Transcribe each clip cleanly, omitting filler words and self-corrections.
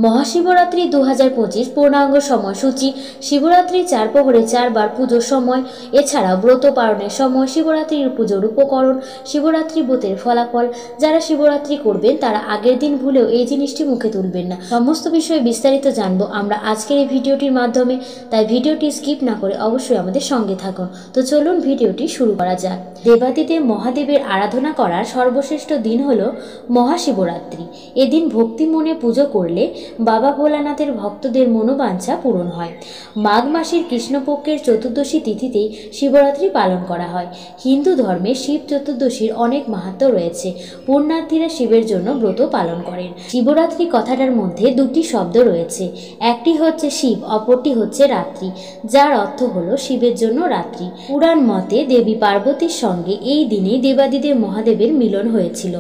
মহাশিবরাত্রি 2025 পূর্ণাঙ্গ সময়সূচি। শিবরাত্রি 4 প্রহরে 4 বার পুজোর সময়, এছাড়াও ব্রত পালনের সময়, শিবরাত্রির পুজোর উপকরণ, শিবরাত্রি ব্রতের ফলাফল। যারা শিবরাত্রি করবেন তারা আগের দিন ভুলেও এই জিনিসটি মুখে তুলবেন না। সমস্ত বিষয়ে বিস্তারিত জানবো আমরা আজকের এই ভিডিওটির মাধ্যমে, তাই ভিডিওটি স্কিপ না করে অবশ্যই আমাদের সঙ্গে থাকুন। তো চলুন ভিডিওটি শুরু করা যাক। দেবাদিদেব মহাদেবের আরাধনা করার সর্বশ্রেষ্ঠ দিন হলো মহাশিবরাত্রি। এদিন ভক্তি মনে পুজো করলে বাবা ভোলানাথের ভক্তদের মনোবাঞ্ছা পূরণ হয়। মাঘ মাসের কৃষ্ণপক্ষের চতুর্দশী তিথিতেই শিবরাত্রি পালন করা হয়। হিন্দু ধর্মে শিব চতুর্দশীর অনেক মাহাত্ম্য রয়েছে। পুণ্যার্থীরা শিবের জন্য ব্রত পালন করেন। শিবরাত্রি কথাটার মধ্যে দুটি শব্দ রয়েছে, একটি হচ্ছে শিব, অপরটি হচ্ছে রাত্রি, যার অর্থ হলো শিবের জন্য রাত্রি। পুরাণ মতে দেবী পার্বতীর সঙ্গে এই দিনেই দেবাদিদেব মহাদেবের মিলন হয়েছিল।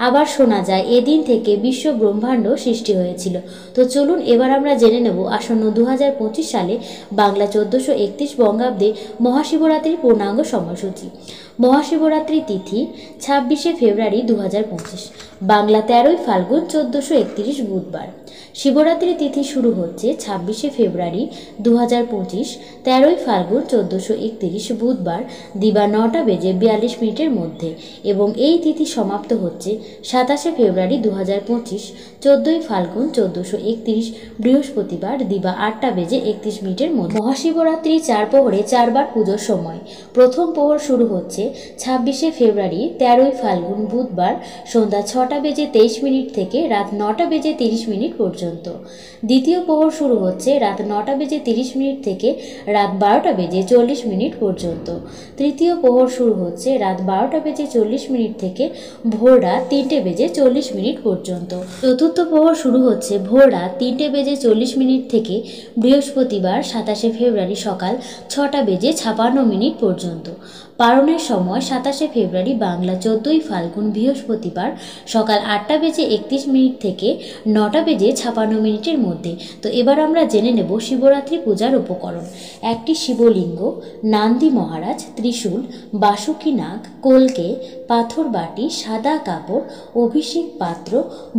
আবার শোনা যায় এদিন থেকে বিশ্ব ব্রহ্মাণ্ড সৃষ্টি হয়েছিল। তো চলুন এবার আমরা জেনে নেব আসন্ন 2025 সালে বাংলা 1431 বঙ্গাব্দে মহাশিবরাত্রির পূর্ণাঙ্গ সময়সূচি। মহাশিবরাত্রি তিথি 26শে ফেব্রুয়ারি 2025, বাংলা 13ই ফাল্গুন 1431 বুধবার। শিবরাত্রি তিথি শুরু হচ্ছে 26শে ফেব্রুয়ারি 2025, 13ই ফাল্গুন 1431 বুধবার দিবা 9টা বেজে 42 মিনিটের মধ্যে, এবং এই তিথি সমাপ্ত হচ্ছে 27শে ফেব্রুয়ারি 2025, 14ই ফাল্গুন 1431 বৃহস্পতিবার দিবা 8টা বেজে 31 মিনিটের মধ্যে। মহাশিবরাত্রি 4 প্রহরে 4 বার পুজোর সময়। প্রথম প্রহর শুরু হচ্ছে 26শে ফেব্রুয়ারি 13ই ফাল্গুন বুধবার সন্ধ্যা 6টা বেজে 23 মিনিট থেকে রাত 9টা বেজে 30 মিনিট পর্যন্ত। দ্বিতীয় প্রহর শুরু হচ্ছে রাত 9টা বেজে 30 মিনিট থেকে রাত 12টা বেজে 40 মিনিট পর্যন্ত। তৃতীয় প্রহর শুরু হচ্ছে রাত 12টা বেজে 40 মিনিট থেকে ভোর রাত 3টে বেজে 40 মিনিট পর্যন্ত। চতুর্থ প্রহর শুরু হচ্ছে ভোর রাত 3টে বেজে 40 মিনিট থেকে বৃহস্পতিবার 27শে ফেব্রুয়ারি সকাল 6টা বেজে 56 মিনিট পর্যন্ত। পারণের সময় 27শে ফেব্রুয়ারি বাংলা 14ই ফাল্গুন বৃহস্পতিবার সকাল 8টা বেজে 31 মিনিট থেকে 9টা বেজে 56 মিনিটের মধ্যে। তো এবার আমরা জেনে নেব শিবরাত্রি পূজার উপকরণ। একটি শিবলিঙ্গ, নান্দি মহারাজ, ত্রিশূল, বাসুকী নাগ, কলকে, পাথর বাটি, সাদা কাপড়, অভিষেক পাত্র,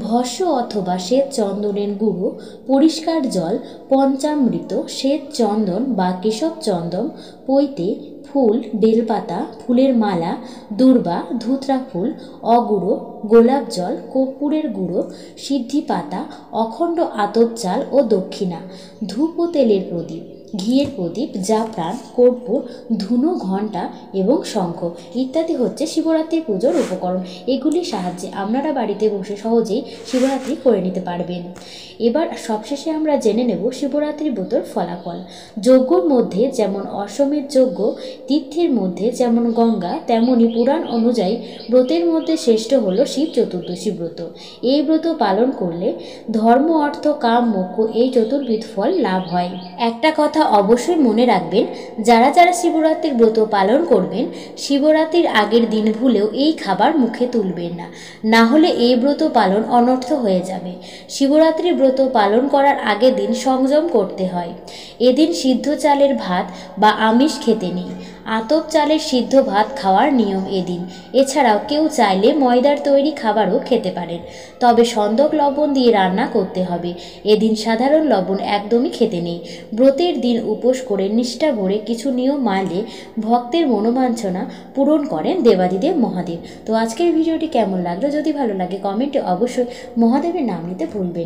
ভস্য অথবা শ্বেত চন্দনের গুঁড়ো, পরিষ্কার জল, পঞ্চামৃত, শ্বেত চন্দন বা কেশব চন্দন, পৈতে, ফুল, বেলপাতা, ফুলের মালা, দূর্বা, ধুতরা ফুল, অগুঁড়ো, গোলাপ জল, কর্পূরের গুঁড়ো, সিদ্ধি পাতা, অখণ্ড আতপ চাল ও দক্ষিণা, ধূপ ও তেলের প্রদীপ, ঘিয়ের প্রদীপ, জাফরান, কর্পূর, ধুনো, ঘণ্টা এবং শঙ্খ ইত্যাদি হচ্ছে শিবরাত্রি পুজোর উপকরণ। এগুলির সাহায্যে আপনারা বাড়িতে বসে সহজেই শিবরাত্রি করে নিতে পারবেন। এবার সবশেষে আমরা জেনে নেব শিবরাত্রি ব্রতর ফলাফল। যজ্ঞর মধ্যে যেমন অশ্বমেধ যজ্ঞ, তীর্থের মধ্যে যেমন গঙ্গা, তেমনি পুরাণ অনুযায়ী ব্রতের মধ্যে শ্রেষ্ঠ হল শিব চতুর্দশী ব্রত। এই ব্রত পালন করলে ধর্ম, অর্থ, কাম, মোক্ষ এই চতুর্বিধ ফল লাভ হয়। একটা কথা অবশ্যই মনে রাখবেন, যারা যারা শিবরাত্রির ব্রত পালন করবেন শিবরাত্রির আগের দিন ভুলেও এই খাবার মুখে তুলবেন না, না হলে এই ব্রত পালন অনর্থ হয়ে যাবে। শিবরাত্রির ব্রত পালন করার আগের দিন সংযম করতে হয়। এদিন সিদ্ধ চালের ভাত বা আমিষ খেতে নেই। আতপ চালের সিদ্ধ ভাত খাওয়ার নিয়ম এদিন। এছাড়াও কেউ চাইলে ময়দার তৈরি খাবারও খেতে পারেন, তবে সন্দক লবণ দিয়ে রান্না করতে হবে। এদিন সাধারণ লবণ একদমই খেতে নেই। ব্রতের দিন উপোস করে নিষ্ঠা ভরে কিছু নিয়ম মানলে ভক্তের মনোবাঞ্ছনা পূরণ করেন দেবাদিদেব মহাদেব। তো আজকের ভিডিওটি কেমন লাগলো? যদি ভালো লাগে কমেন্টে অবশ্যই মহাদেবের নাম নিতে ভুলবেন না।